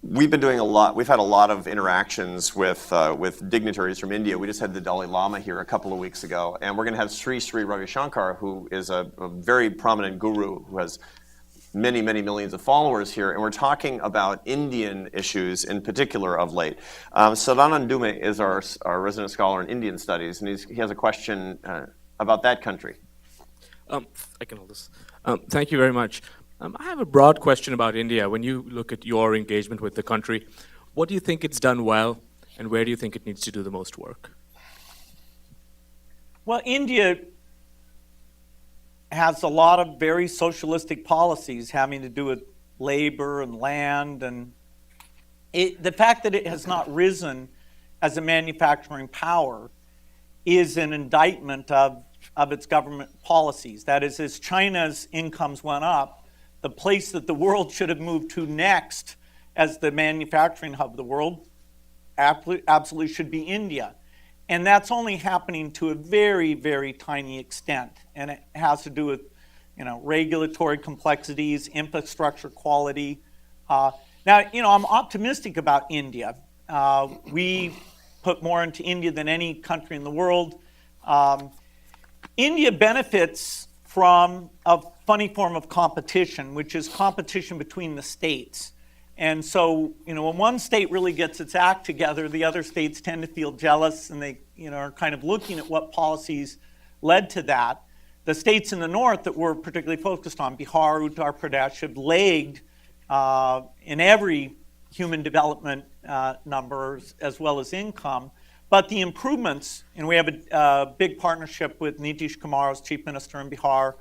we've been doing a lot. We've had a lot of interactions with dignitaries from India. We just had the Dalai Lama here a couple of weeks ago, and we're going to have Sri Ravi Shankar, who is a very prominent guru who has many, many millions of followers here, and we're talking about Indian issues in particular of late. Sadanand Dume is our resident scholar in Indian studies, and he has a question about that country. I can hold this. Thank you very much. I have a broad question about India. When you look at your engagement with the country, what do you think it's done well, and where do you think it needs to do the most work? Well, India has a lot of very socialistic policies having to do with labor and land, and the fact that it has not risen as a manufacturing power is an indictment of its government policies. That is, as China's incomes went up, the place that the world should have moved to next as the manufacturing hub of the world absolutely should be India. And that's only happening to a very, very tiny extent. And it has to do with, regulatory complexities, infrastructure quality. Now, I'm optimistic about India. We put more into India than any country in the world. India benefits from a funny form of competition, which is competition between the states. And so, when one state really gets its act together, the other states tend to feel jealous, and they, are kind of looking at what policies led to that. The states in the north that we're particularly focused on, Bihar, Uttar Pradesh, have lagged in every human development numbers as well as income. But the improvements, and we have a big partnership with Nitish Kumar as Chief Minister in Bihar.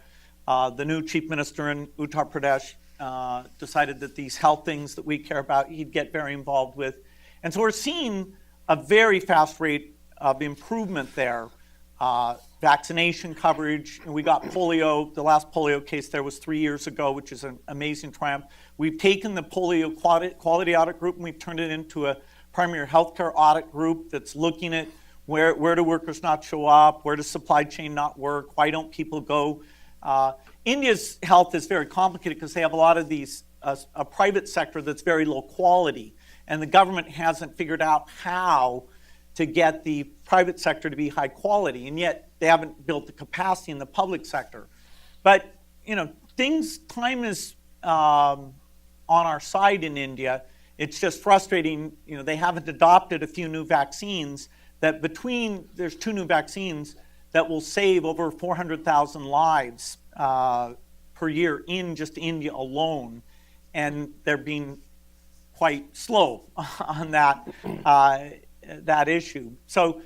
The new Chief Minister in Uttar Pradesh decided that these health things that we care about, he'd get very involved with. And so we're seeing a very fast rate of improvement there. Vaccination coverage, and we got polio. The last polio case there was 3 years ago, which is an amazing triumph. We've taken the polio quality audit group and we've turned it into a primary healthcare audit group that's looking at where do workers not show up, where does supply chain not work, why don't people go. India's health is very complicated because they have a lot of these, a private sector that's very low quality, and the government hasn't figured out how to get the private sector to be high quality, and yet they haven't built the capacity in the public sector. But, time is on our side in India. It's just frustrating, they haven't adopted a few new vaccines that there's 2 new vaccines that will save over 400,000 lives per year in just India alone. And they're being quite slow on that issue. So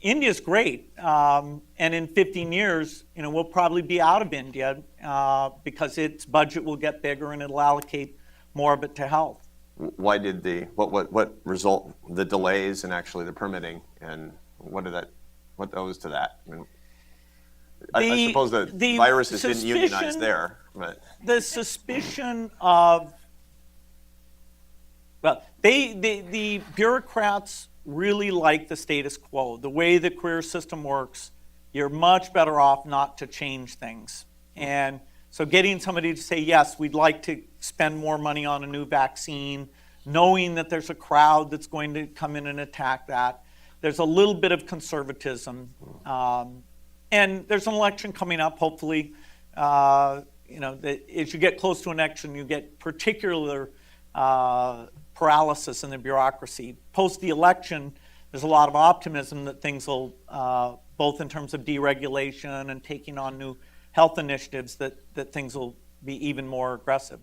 India's great. And in 15 years, we'll probably be out of India because its budget will get bigger and it'll allocate more of it to health. Why did what result the delays in actually the permitting, and what owes to that? I suppose the viruses didn't unionize there, but the suspicion of the bureaucrats really like the status quo. The way the career system works, you're much better off not to change things. And so getting somebody to say, yes, we'd like to spend more money on a new vaccine, knowing that there's a crowd that's going to come in and attack that. There's a little bit of conservatism. And there's an election coming up, hopefully. As you get close to an election, you get particular paralysis in the bureaucracy. Post the election, there's a lot of optimism that things will, both in terms of deregulation and taking on new health initiatives, that things will be even more aggressive.